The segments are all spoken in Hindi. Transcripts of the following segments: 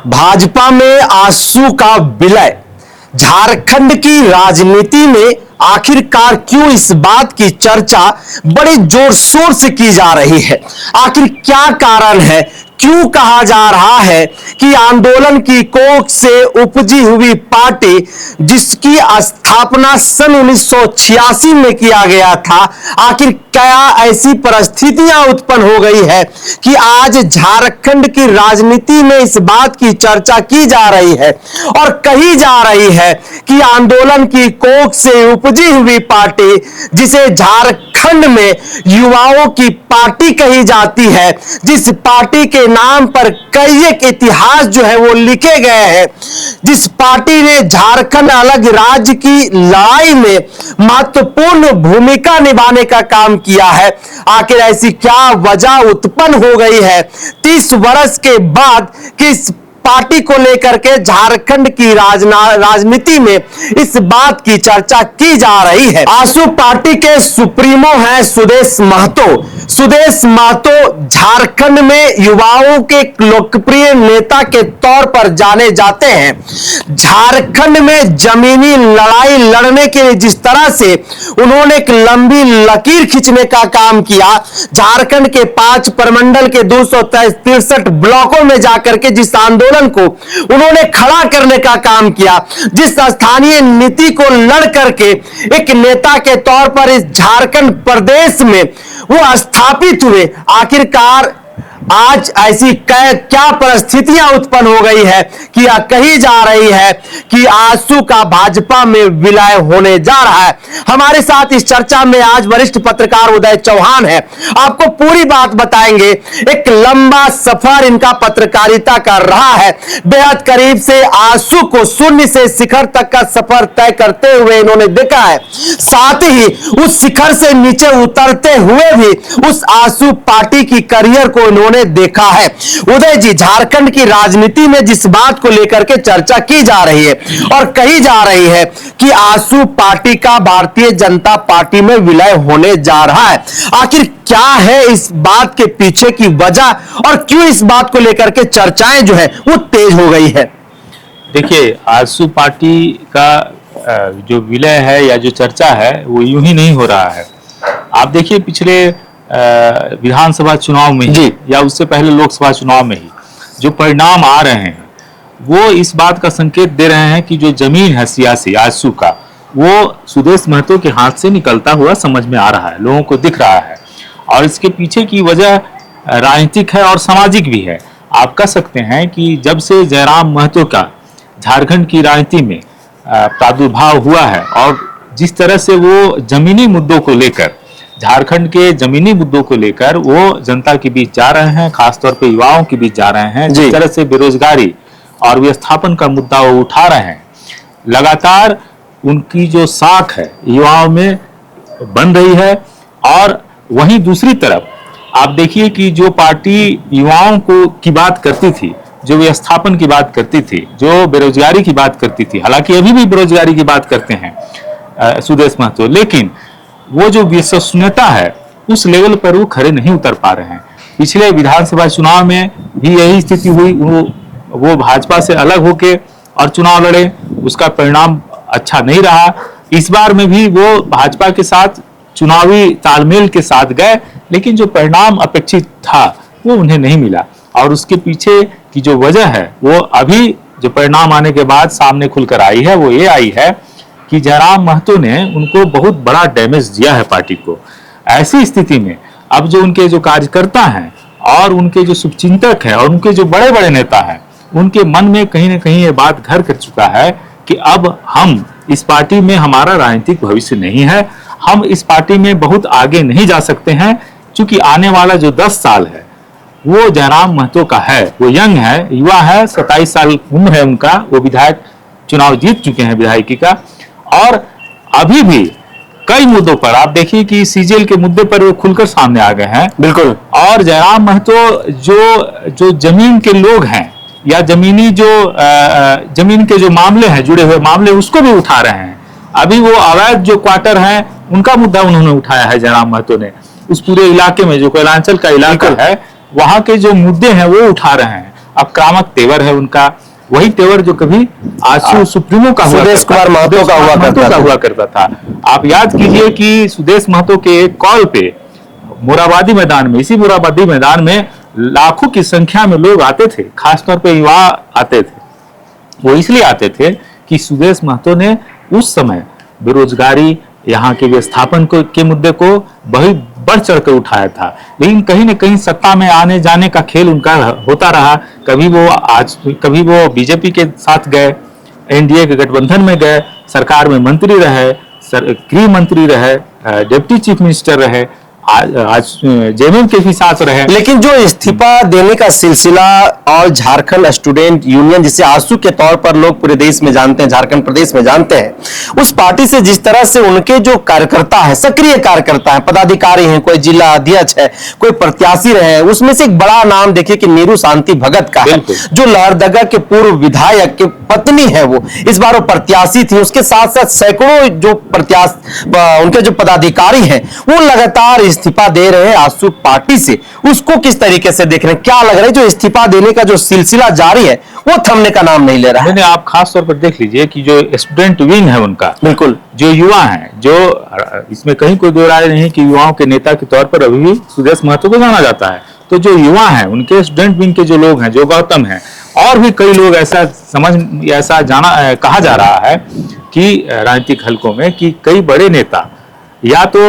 भाजपा में आंसू का विलय। झारखंड की राजनीति में आखिरकार क्यों इस बात की चर्चा बड़े जोर शोर से की जा रही है? आखिर क्या कारण है? क्यों कहा जा रहा है कि आंदोलन की कोख से उपजी हुई पार्टी जिसकी स्थापना सन 1986 में किया गया था, आखिर क्या ऐसी परिस्थितियां उत्पन्न हो गई है कि आज झारखंड की राजनीति में इस बात की चर्चा की जा रही है और कही जा रही है कि आंदोलन की कोख से उपजी हुई पार्टी जिसे झारखंड में युवाओं की पार्टी कही जाती है, जिस पार्टी के नाम पर कई एक इतिहास जो है वो लिखे गए हैं, जिस पार्टी ने झारखंड अलग राज्य की लड़ाई में महत्वपूर्ण भूमिका निभाने का काम किया है, आखिर ऐसी क्या वजह उत्पन्न हो गई है 30 वर्ष के बाद कि इस पार्टी को लेकर के झारखंड की राजनीति में इस बात की चर्चा की जा रही है। आंसू पार्टी के सुप्रीमो हैं सुदेश महतो। सुदेश महतो झारखंड में युवाओं के लोकप्रिय नेता के तौर पर जाने जाते हैं। झारखंड में जमीनी लड़ाई लड़ने के लिए जिस तरह से उन्होंने एक लंबी लकीर खींचने का काम किया, झारखंड के 5 प्रमंडल के 263 ब्लॉकों में जाकर के जिस आंदोलन को उन्होंने खड़ा करने का काम किया, जिस स्थानीय नीति को लड़ करके एक नेता के तौर पर इस झारखंड प्रदेश में वो स्थापित हुए, आखिरकार आज ऐसी क्या परिस्थितियां उत्पन्न हो गई है कि कही जा रही है कि आंसू का भाजपा में विलय होने जा रहा है। हमारे साथ इस चर्चा में आज वरिष्ठ पत्रकार उदय चौहान है, आपको पूरी बात बताएंगे। एक लंबा सफर इनका पत्रकारिता का रहा है, बेहद करीब से आंसू को शून्य से शिखर तक का सफर तय करते हुए इन्होंने देखा है, साथ ही उस शिखर से नीचे उतरते हुए भी उस आंसू पार्टी की करियर को इन्होंने देखा है। उदय जी, झारखंड की राजनीति में जिस बात को लेकर के चर्चा की जा रही है और कही जा रही है कि आंसू पार्टी का भारतीय जनता पार्टी में विलय होने जा रहा है, आखिर क्या है इस बात के पीछे की वजह और क्यों इस बात को लेकर के चर्चाएं जो है वो तेज हो गई है? देखिए, आंसू पार्टी का जो विलय है या जो चर्चा है वो यूं ही नहीं हो रहा है। आप देखिए, पिछले विधानसभा चुनाव में ही या उससे पहले लोकसभा चुनाव में ही जो परिणाम आ रहे हैं वो इस बात का संकेत दे रहे हैं कि जो जमीन है सियासी आंसू का, वो सुदेश महतो के हाथ से निकलता हुआ समझ में आ रहा है, लोगों को दिख रहा है। और इसके पीछे की वजह राजनीतिक है और सामाजिक भी है। आप कह सकते हैं कि जब से जयराम महतो का झारखंड की राजनीति में प्रादुर्भाव हुआ है और जिस तरह से वो जमीनी मुद्दों को लेकर, झारखंड के जमीनी मुद्दों को लेकर वो जनता के बीच जा रहे हैं, खासतौर पे युवाओं के बीच जा रहे हैं, जिस तरह से बेरोजगारी और विस्थापन का मुद्दा वो उठा रहे हैं, लगातार उनकी जो साख है युवाओं में बन रही है। और वहीं दूसरी तरफ आप देखिए कि जो पार्टी युवाओं को की बात करती थी, जो विस्थापन की बात करती थी, जो बेरोजगारी की बात करती थी, हालांकि अभी भी बेरोजगारी की बात करते हैं सुदेश महतो, लेकिन वो जो विश्वसनीयता है उस लेवल पर वो खड़े नहीं उतर पा रहे हैं। पिछले विधानसभा चुनाव में भी यही स्थिति हुई, वो भाजपा से अलग होके और चुनाव लड़े, उसका परिणाम अच्छा नहीं रहा। इस बार में भी वो भाजपा के साथ चुनावी तालमेल के साथ गए, लेकिन जो परिणाम अपेक्षित था वो उन्हें नहीं मिला। और उसके पीछे की जो वजह है वो अभी जो परिणाम आने के बाद सामने खुलकर आई है वो ये आई है कि जयराम महतो ने उनको बहुत बड़ा डैमेज दिया है पार्टी को। ऐसी स्थिति में अब जो उनके जो कार्यकर्ता हैं और उनके जो शुभचिंतक हैं और उनके जो बड़े बड़े नेता हैं, उनके मन में कहीं ना कहीं ये बात घर कर चुका है कि अब हम इस पार्टी में, हमारा राजनीतिक भविष्य नहीं है, हम इस पार्टी में बहुत आगे नहीं जा सकते हैं, क्योंकि आने वाला जो 10 साल है वो जयराम महतो का है। वो यंग है, युवा है, 27 साल उम्र है उनका, वो विधायक चुनाव जीत चुके हैं विधायकी का, और अभी भी कई मुद्दों पर आप देखिए कि सीजेल के मुद्दे पर वो खुलकर सामने आ गए हैं। बिल्कुल। और जयराम महतो जो जमीन के लोग हैं या जमीनी जो जमीन के जो मामले हैं, जुड़े हुए मामले, उसको भी उठा रहे हैं। अभी वो अवैध जो क्वार्टर हैं उनका मुद्दा उन्होंने उठाया है जयराम महतो ने। उस पूरे इलाके में जो कोयलांचल का इलाका है वहां के जो मुद्दे हैं वो उठा रहे हैं। आक्रामक तेवर है उनका, वही तेवर जो कभी आजसू सुप्रीमो का सुदेश कुमार महतो का हुआ करता था। आप याद कीजिए कि सुदेश महतो के एक कॉल पे मोराबादी मैदान में, इसी मोराबादी मैदान में लाखों की संख्या में लोग आते थे, खासतौर पे युवा आते थे। वो इसलिए आते थे कि सुदेश महतो ने उस समय बेरोजगारी, यहाँ के विस्थापन के मुद्दे को बहुत बढ़ चढ़ कर उठाया था। लेकिन कहीं न कहीं सत्ता में आने जाने का खेल उनका होता रहा। कभी वो बीजेपी के साथ गए, एनडीए के गठबंधन में गए, सरकार में मंत्री रहे, गृह मंत्री रहे, डिप्टी चीफ मिनिस्टर रहे, आज जेएमएम के भी साथ रहे। लेकिन जो इस्तीफा देने का सिलसिला और झारखंड स्टूडेंट यूनियन, जिसे आजसू के तौर पर लोग पूरे देश में जानते हैं, झारखंड प्रदेश में जानते हैं, उस पार्टी से जिस तरह से उनके जो कार्यकर्ता है, सक्रिय कार्यकर्ता है, पदाधिकारी हैं, कोई जिला अध्यक्ष है, कोई प्रत्याशी रहे, उसमें से एक बड़ा नाम देखिए कि नीरू शांति भगत का है, जो लहरदगा के पूर्व विधायक की पत्नी है। वो इस बार वो प्रत्याशी थी। उसके साथ साथ सैकड़ों जो उनके जो पदाधिकारी हैं वो लगातार इस्तीफा दे रहे हैं आजसू पार्टी से। उसको किस तरीके से देख रहे हैं? क्या लग रहा है जो इस्तीफा देने का जो सिलसिला जारी है वो थमने का नाम नहीं ले रहा है? आप खास तौर पर देख लीजिए कि जो स्टूडेंट विंग है उनका, बिल्कुल जो युवा हैं, जो इसमें कहीं कोई दो राय नहीं कि युवाओं के नेता के तौर पर अभी भी सुदेश महतो को जाना जाता है। तो जो युवा हैं, उनके स्टूडेंट विंग के जो लोग हैं, जो गौतम हैं, और भी कई लोग ऐसा कहा जा रहा है कि राजनीतिक हलकों में कि कई बड़े नेता या तो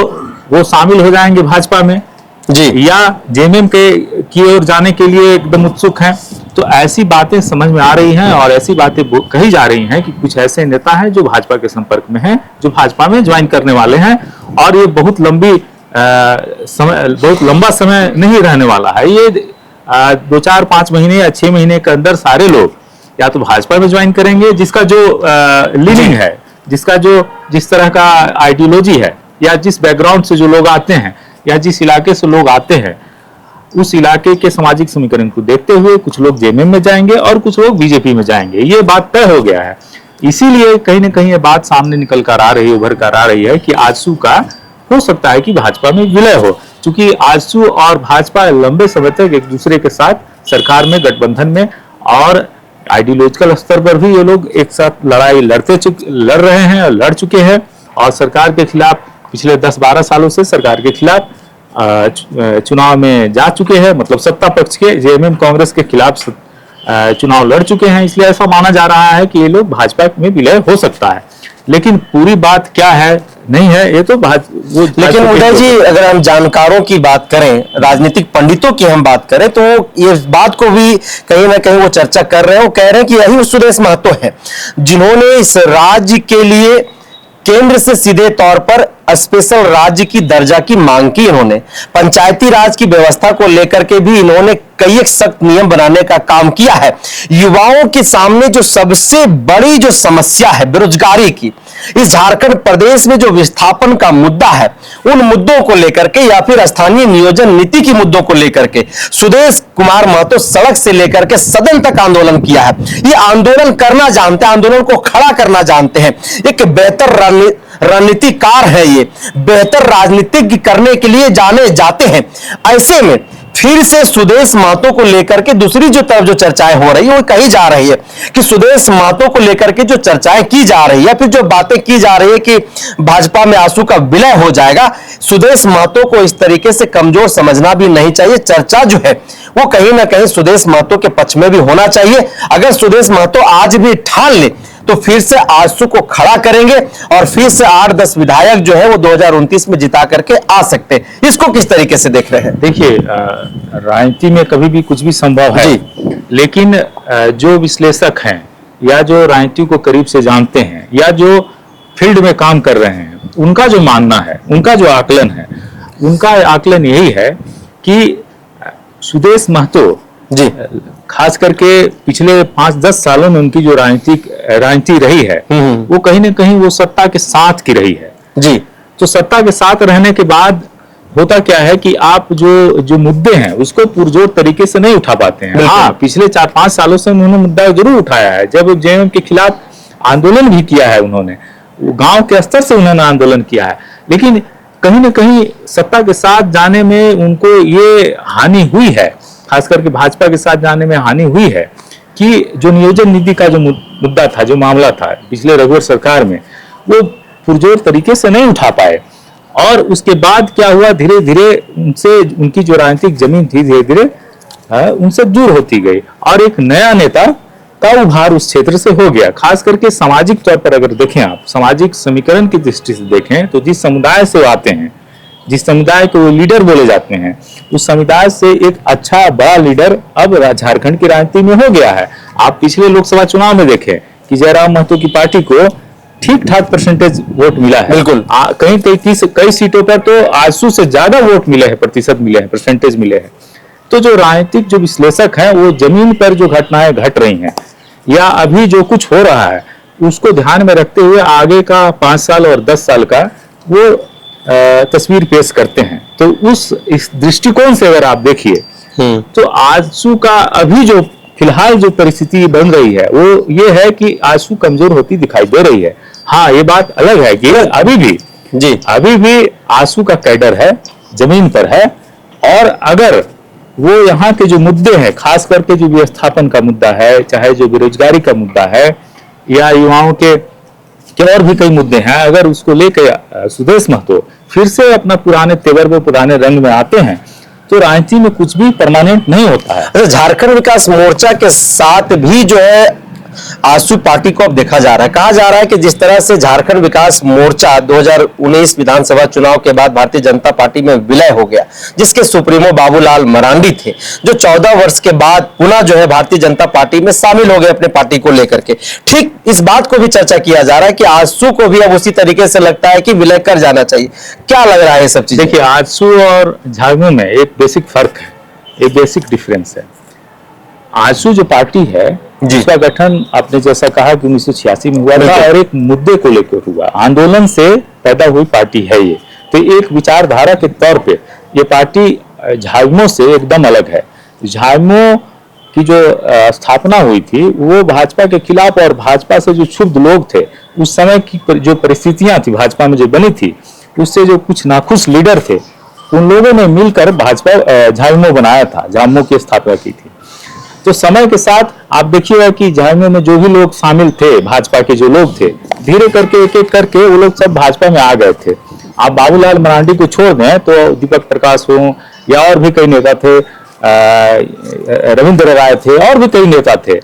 वो शामिल हो जाएंगे भाजपा में जी, या जेएमएम की ओर जाने के लिए एकदम उत्सुक हैं। तो ऐसी बातें समझ में आ रही हैं और ऐसी बातें कही जा रही हैं कि कुछ ऐसे नेता हैं जो भाजपा के संपर्क में हैं, जो भाजपा में ज्वाइन करने वाले हैं, और ये बहुत लंबा समय नहीं रहने वाला है। ये 2, 4, 5 महीने या 6 महीने के अंदर सारे लोग या तो भाजपा में ज्वाइन करेंगे, जिसका जो लीनिंग है, जिस तरह का आइडियोलॉजी है, या जिस बैकग्राउंड से जो लोग आते हैं, या जिस इलाके से लोग आते हैं, उस इलाके के सामाजिक समीकरण को देखते हुए कुछ लोग जेएमएम में जाएंगे और कुछ लोग बीजेपी में जाएंगे। ये बात तय हो गया है। इसीलिए कहीं ना कहीं ये बात सामने निकल कर आ रही है, उभर कर आ रही है कि आजसू का हो सकता है कि भाजपा में विलय हो, क्योंकि आजसू और भाजपा लंबे समय तक एक दूसरे के साथ सरकार में, गठबंधन में, और आइडियोलॉजिकल स्तर पर भी ये लोग एक साथ लड़ाई लड़ रहे हैं और लड़ चुके हैं, और सरकार के खिलाफ पिछले 10-12 सालों से सरकार के खिलाफ चुनाव में जा चुके हैं। मतलब सत्ता पक्ष के जेएमएम कांग्रेस के खिलाफ चुनाव लड़ चुके हैं। इसलिए ऐसा माना जा रहा है कि ये लोग भाजपा में विलय हो सकता है। लेकिन पूरी बात क्या है नहीं है, ये तो लेकिन उदय जी, अगर हम जानकारों की बात करें, राजनीतिक पंडितों की हम बात करें, तो ये बात को भी कहीं ना कहीं वो चर्चा कर रहे हैं। वो कह रहे हैं कि यही सुदेश महतो है जिन्होंने इस राज्य के लिए केंद्र से सीधे तौर पर स्पेशल राज्य की दर्जा की मांग की। इन्होंने पंचायती राज की व्यवस्था को लेकर के भी इन्होंने कई एक सख्त नियम बनाने का काम किया है। युवाओं के सामने जो सबसे बड़ी जो समस्या है बेरोजगारी की, इस झारखंड प्रदेश में जो विस्थापन का मुद्दा है, उन मुद्दों को लेकर के या फिर स्थानीय नियोजन नीति की मुद्दों को लेकर के सुदेश कुमार महतो सड़क से लेकर के सदन तक आंदोलन किया है। ये आंदोलन करना जानते हैं, आंदोलन को खड़ा करना जानते हैं। एक बेहतर रणनीतिकार है, ये बेहतर राजनीतिज्ञ करने के लिए जाने जाते हैं। ऐसे में फिर से सुदेश महतो को लेकर के दूसरी जो तरफ जो चर्चाएं हो रही है वो कही जा रही है कि सुदेश महतो को लेकर के जो चर्चाएं की जा रही है या फिर जो बातें की जा रही है कि भाजपा में आजसू का विलय हो जाएगा, सुदेश महतो को इस तरीके से कमजोर समझना भी नहीं चाहिए। चर्चा जो है वो कहीं ना कहीं सुदेश महतो के पक्ष में भी होना चाहिए। अगर सुदेश महतो आज भी ठान ले तो फिर से आजसू को खड़ा करेंगे और फिर से 8-10 विधायक जो है वो 2029 में जिता करके आ सकते हैं। इसको किस तरीके से देख रहे हैं? देखिए, राजनीति में कभी भी कुछ भी संभव है, लेकिन जो विश्लेषक हैं या जो राजनीति को करीब से जानते हैं या जो फील्ड में काम कर रहे हैं, उनका जो मानना है, उनका जो आकलन है, उनका आकलन यही है कि सुदेश महतो जी, खास करके पिछले 5-10 सालों में उनकी जो राजनीति रही है वो कहीं ना कहीं वो सत्ता के साथ की रही है जी। तो सत्ता के साथ रहने के बाद होता क्या है कि आप जो मुद्दे हैं उसको पुरजोर तरीके से नहीं उठा पाते हैं। हाँ, पिछले 4-5 सालों से उन्होंने मुद्दा जरूर उठाया है। जब जेएमएम के खिलाफ आंदोलन भी किया है उन्होंने, गांव के स्तर से उन्होंने आंदोलन किया है, लेकिन कहीं ना कहीं सत्ता के साथ जाने में उनको ये हानि हुई है खास करके भाजपा के साथ जाने में हानि हुई है कि जो नियोजन नीति का जो मुद्दा था, जो मामला था पिछले रघुवर सरकार में, वो पुरजोर तरीके से नहीं उठा पाए। और उसके बाद क्या हुआ, धीरे धीरे उनसे उनकी जो राजनीतिक जमीन थी धीरे धीरे उनसे दूर होती गई और एक नया नेता का उभार उस क्षेत्र से हो गया। खास करके सामाजिक तौर पर अगर देखें, आप सामाजिक समीकरण की दृष्टि से देखें तो जिस समुदाय से वो आते हैं, जिस समुदाय को वो लीडर बोले जाते हैं, उस समुदाय से एक अच्छा बड़ा लीडर अब झारखंड की राजनीति में हो गया है। आप पिछले लोकसभा चुनाव में देखें कि जयराम महतो की पार्टी को ठीक ठाक परसेंटेज वोट मिला है। बिल्कुल। कई सीटों पर तो आजसू से ज्यादा वोट मिले हैं, प्रतिशत मिले हैं, परसेंटेज मिले हैं। तो जो राजनीतिक जो विश्लेषक हैं वो जमीन पर जो घटनाएं घट रही हैं या अभी जो कुछ हो रहा है उसको ध्यान में रखते हुए आगे का 5 साल और 10 साल का वो तस्वीर पेश करते हैं। तो इस दृष्टिकोण से अगर आप देखिए तो आजसू का अभी जो फिलहाल जो परिस्थिति बन रही है वो ये है कि आजसू कमजोर होती दिखाई दे रही है। हाँ, ये बात अलग है कि अभी भी आजसू का कैडर है, जमीन पर है। और अगर वो यहाँ के जो मुद्दे हैं, खास करके जो व्यवस्थापन का मुद्दा है, चाहे जो बेरोजगारी का मुद्दा है या युवाओं के और भी कई मुद्दे हैं, अगर उसको लेकर सुदेश महतो फिर से अपना पुराने तेवर में, पुराने रंग में आते हैं तो राजनीति में कुछ भी परमानेंट नहीं होता है। झारखंड विकास मोर्चा के साथ भी जो है आजसू पार्टी को अब देखा जा रहा है। कहा जा रहा है कि जिस तरह से झारखंड विकास मोर्चा 2019 विधानसभा चुनाव के बाद भारतीय जनता पार्टी में विलय हो गया, जिसके सुप्रीमो बाबूलाल मरांडी थे, जो 14 वर्ष के बाद पुनः जो है भारतीय जनता पार्टी में शामिल हो गए अपने पार्टी को लेकर के। ठीक इस बात को भी चर्चा किया जा रहा है कि आजसू को भी अब उसी तरीके से लगता है कि विलय कर जाना चाहिए। क्या लग रहा है ये सब चीज? देखिए, आजसू और झारखंड में एक बेसिक फर्क है, एक बेसिक डिफरेंस है। आजसू जो पार्टी है जिसका गठन आपने जैसा कहा कि 1986 में हुआ था और एक मुद्दे को लेकर हुआ, आंदोलन से पैदा हुई पार्टी है ये। तो एक विचारधारा के तौर पे ये पार्टी झामुमो से एकदम अलग है। झामुमो की जो स्थापना हुई थी वो भाजपा के खिलाफ और भाजपा से जो क्षुब्ध लोग थे, उस समय की जो परिस्थितियां थी भाजपा में जो बनी थी, उससे जो कुछ नाखुश लीडर थे उन लोगों ने मिलकर भाजपा झामुमो बनाया था, झामुमो की स्थापना की थी। तो समय के साथ आप देखिएगा कि झामुमो में जो भी लोग शामिल थे, भाजपा के जो लोग थे, धीरे करके एक एक करके वो लोग सब भाजपा में आ गए थे। आप बाबूलाल मरांडी को छोड़ दें तो दीपक प्रकाश हो या और भी कई नेता थे, रविंद्र राय थे और भी कई नेता थे,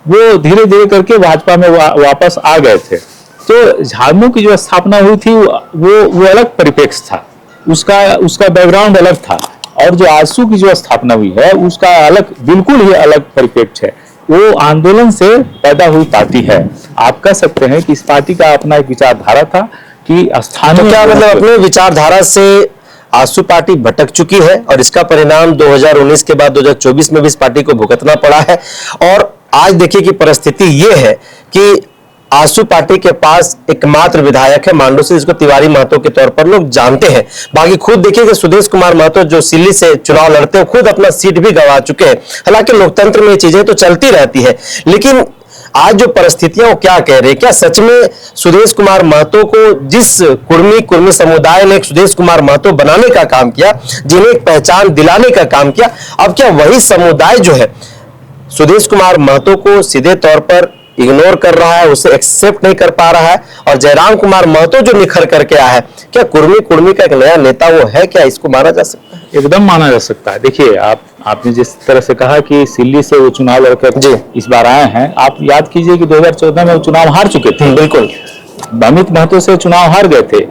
वो धीरे धीरे करके भाजपा में वापस आ गए थे। तो झामुमो की जो स्थापना हुई थी वो अलग परिप्रेक्ष्य था, उसका बैकग्राउंड अलग था। और जो आजसू की जो स्थापना हुई है उसका अलग, बिल्कुल ही अलग परिप्रेक्ष्य है। वो आंदोलन से पैदा हुई पार्टी है। आप कह सकते हैं कि इस पार्टी का अपना एक विचारधारा था कि स्थानीय, तो क्या मतलब अपने विचारधारा से आजसू पार्टी भटक चुकी है और इसका परिणाम 2019 के बाद 2024 में भी इस पार्टी को भुगतना पड़ा है। और आज देखिए कि परिस्थिति ये है कि आजसू पार्टी के पास एकमात्र विधायक है मांडू से, जिसको तिवारी महतो के तौर पर लोग जानते हैं। बाकी खुद देखिए कि सुदेश कुमार महतो जो सिल्ली से चुनाव लड़ते हैं, खुद अपना सीट भी गंवा चुके हैं। हालांकि लोकतंत्र में ये चीजें तो चलती रहती है, लेकिन आज जो परिस्थितियां वो क्या कह रहे हैं? क्या सच में सुदेश कुमार महतो को, जिस कुर्मी समुदाय ने सुदेश कुमार महतो बनाने का काम किया, जिन्हें एक पहचान दिलाने का काम किया, अब क्या वही समुदाय जो है सुदेश कुमार महतो को सीधे तौर पर इग्नोर कर रहा है, उसे एक्सेप्ट नहीं कर पा रहा है? और जयराम कुमार महतो जो निखर करके आया है, क्या कुर्मी का एक नया नेता वो है? क्या इसको माना जा सकता है? एकदम माना जा सकता है। देखिए, आपने जिस तरह से कहा कि सिल्ली से वो चुनाव लड़कर इस बार आए हैं, आप याद कीजिए कि 2014 में वो चुनाव हार चुके थे। बिल्कुल, अमित महतो से चुनाव हार गए थे।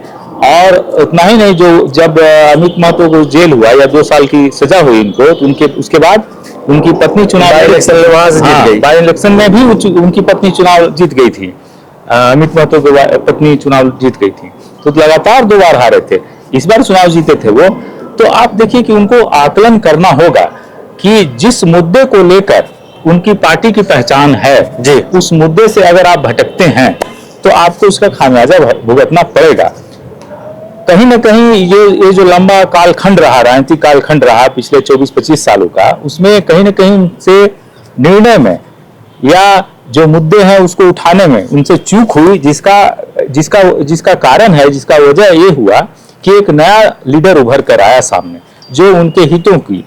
और उतना ही नहीं, जो जब अमित महतो को जेल हुआ या 2 साल की सजा हुई इनको, तो उसके बाद उनकी पत्नी चुनाव इलेक्शन में वहां से जीत गई। बाई इलेक्शन में भी उनकी पत्नी चुनाव जीत गई थी। अमित महतो की पत्नी चुनाव जीत गई थी। तो लगातार 2 बार हारे थे, इस बार चुनाव जीते थे वो। तो आप देखिए कि उनको आकलन करना होगा कि जिस मुद्दे को लेकर उनकी पार्टी की पहचान है जी, उस मुद्दे से अगर आप भटकते हैं तो आपको उसका खामियाजा भुगतना पड़ेगा। कहीं ना कहीं ये जो लंबा कालखंड रहा, राजनीतिक कालखंड रहा पिछले 24-25 सालों का, उसमें कहीं ना कहीं उनसे निर्णय में या जो मुद्दे हैं उसको उठाने में उनसे चूक हुई, जिसका कारण है, जिसका वजह ये हुआ कि एक नया लीडर उभर कर आया सामने, जो उनके हितों की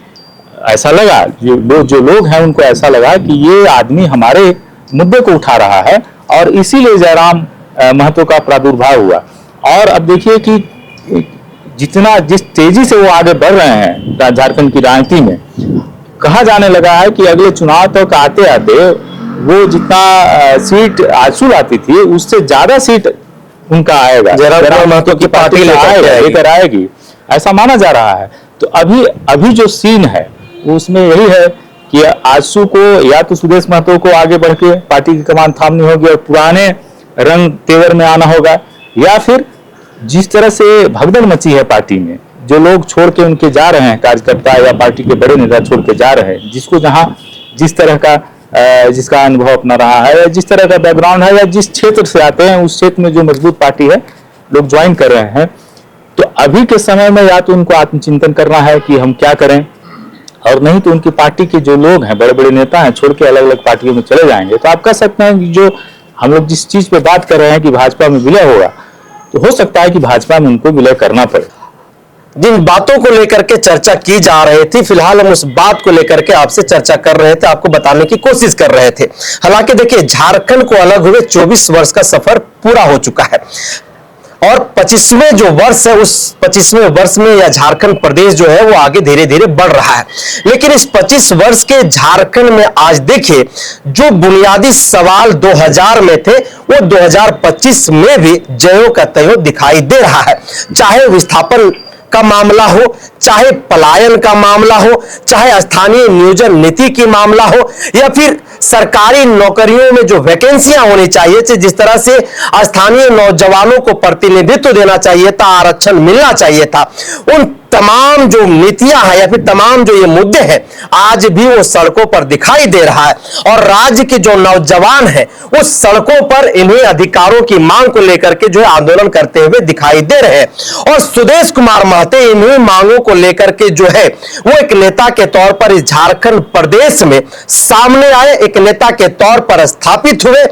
ऐसा लगा, जो लोग हैं उनको ऐसा लगा कि ये आदमी हमारे मुद्दे को उठा रहा है और इसीलिए जयराम महतो का प्रादुर्भाव हुआ। और अब देखिए कि जिस तेजी से वो आगे बढ़ रहे हैं झारखंड की राजनीति में, कहा जाने लगा है कि अगले चुनाव तक आते आते वो जितना सीट आजसू आती थी उससे ज्यादा सीट उनका आएगा, जयराम महतो की पार्टी लेकर आएगी, ऐसा माना जा रहा है। तो अभी जो सीन है उसमें यही है कि आजसू को या तो सुदेश महतो को आगे बढ़ के पार्टी की कमान थामनी होगी और पुराने रंग तेवर में आना होगा, या फिर जिस तरह से भगदड़ मची है पार्टी में, जो लोग छोड़ के उनके जा रहे हैं, कार्यकर्ता या पार्टी के बड़े नेता छोड़ के जा रहे हैं, जिसको जहां जिस तरह का जिसका अनुभव अपना रहा है या जिस तरह का बैकग्राउंड है या जिस क्षेत्र से आते हैं उस क्षेत्र में जो मजबूत पार्टी है लोग ज्वाइन कर रहे हैं। तो अभी के समय में या तो उनको आत्मचिंतन करना है कि हम क्या करें, और नहीं तो उनकी पार्टी के जो लोग हैं, बड़े बड़े नेता हैं, छोड़ के अलग अलग पार्टियों में चले जाएंगे। तो आप कह सकते हैं कि जो हम लोग जिस चीज पे बात कर रहे हैं कि भाजपा में विलय होगा, तो हो सकता है कि भाजपा में उनको विलय करना पड़े। जिन बातों को लेकर के चर्चा की जा रही थी, फिलहाल हम उस बात को लेकर के आपसे चर्चा कर रहे थे, आपको बताने की कोशिश कर रहे थे। हालांकि देखिए, झारखंड को अलग हुए 24 वर्ष का सफर पूरा हो चुका है और 25वें जो वर्ष है, उस 25वें वर्ष में यह झारखंड प्रदेश जो है वो आगे धीरे धीरे बढ़ रहा है। लेकिन इस 25 वर्ष के झारखंड में आज देखिए, जो बुनियादी सवाल 2000 में थे वो 2025 में भी जयो का तयो दिखाई दे रहा है। चाहे विस्थापन का मामला हो, चाहे पलायन का मामला हो, चाहे स्थानीय नियोजन नीति की मामला हो, या फिर सरकारी नौकरियों में जो वैकेंसियां होनी चाहिए थी, जिस तरह से स्थानीय नौजवानों को प्रतिनिधित्व देना चाहिए था, आरक्षण मिलना चाहिए था, उन तमाम जो नीतियां हैं या फिर तमाम जो ये मुद्दे हैं, आज भी वो सड़कों पर दिखाई दे रहा है। और राज्य के जो नौजवान हैं उस सड़कों पर इन्हीं अधिकारों की मांग को लेकर के जो है आंदोलन करते हुए दिखाई दे रहे हैं। और सुदेश कुमार महतो इन्हीं मांगों को लेकर के जो है वो एक नेता के तौर पर इस झारखंड प्रदेश में सामने आए, एक नेता के तौर पर स्थापित हुए।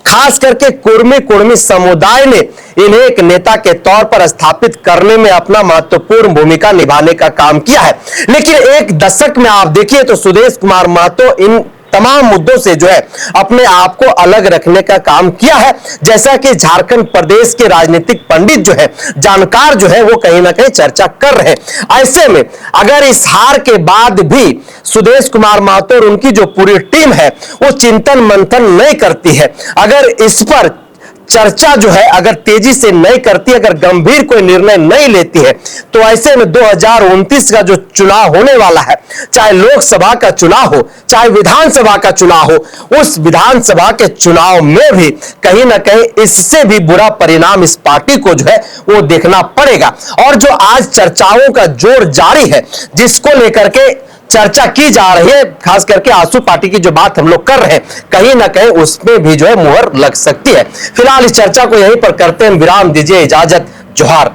खास करके कुर्मी समुदाय ने इन्हें एक नेता के तौर पर स्थापित करने में अपना महत्वपूर्ण भूमिका निभाने का काम किया है। लेकिन एक दशक में आप देखिए तो सुदेश कुमार महतो इन तमाम मुद्दों से जो है अपने आप को अलग रखने का काम किया है, जैसा कि झारखंड प्रदेश के राजनीतिक पंडित जो है, जानकार जो है, वो कहीं ना कहीं चर्चा कर रहे हैं। ऐसे में अगर इस हार के बाद भी सुदेश कुमार महतो और उनकी जो पूरी टीम है वो चिंतन मंथन नहीं करती है, अगर इस पर चर्चा जो है अगर तेजी से नहीं करती, अगर गंभीर कोई निर्णय नहीं लेती है, तो ऐसे में 2029 का जो चुनाव होने वाला है, चाहे लोकसभा का चुनाव हो, चाहे विधानसभा का चुनाव हो, उस विधानसभा के चुनाव में भी कहीं ना कहीं इससे भी बुरा परिणाम इस पार्टी को जो है वो देखना पड़ेगा। और जो आज चर्चाओं का जोर जारी है, जिसको लेकर के चर्चा की जा रही है, खास करके आजसू पार्टी की जो बात हम लोग कर रहे हैं, कहीं ना कहीं उसमें भी जो है मुहर लग सकती है। फिलहाल इस चर्चा को यहीं पर करते हैं विराम, दीजिए इजाजत, जोहार।